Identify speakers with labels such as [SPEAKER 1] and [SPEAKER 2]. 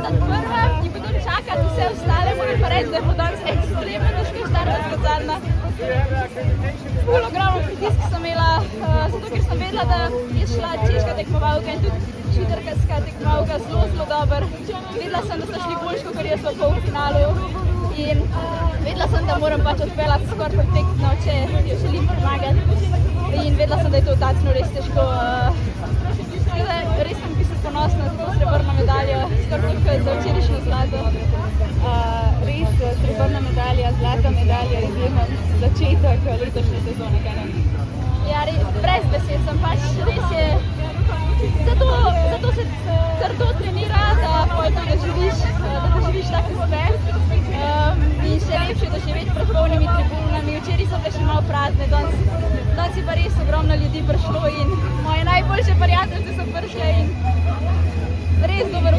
[SPEAKER 1] postati prva, ki bo tudi čakati vse ostale, moram pa reči, da je bilo danes ekstremno težko štartati kot zadnja. Ful ogromno pritisk sem imela, zato ker sem vedela, da je šla češka tekmovalka in tudi švicarska tekmovalka zelo dobro. Vedela sem, da so šli boljš, kot jaz v polfinalu in vedela sem, da moram pač odpeljati skoraj perfektno, če jo želim premagati. In vedela sem, da je to tacno res težko. Res sem ponosna za to srebrno medaljo, skoraj kot za včerajšnjo zlato.
[SPEAKER 2] Res srebrna medalja, zlata medalja, izjemen začetek letošnje sezone, kaj ne?
[SPEAKER 1] Ja, brez besed sem pač, res je, zato se trdo trenira, da to doživiš tak uspeh. In še lepše doživeti pred polnimi tribunami. Včeraj so bile še malo prazne, danes je pa res ogromno ljudi prišlo in moje najboljše prijateljice so prišle in res dober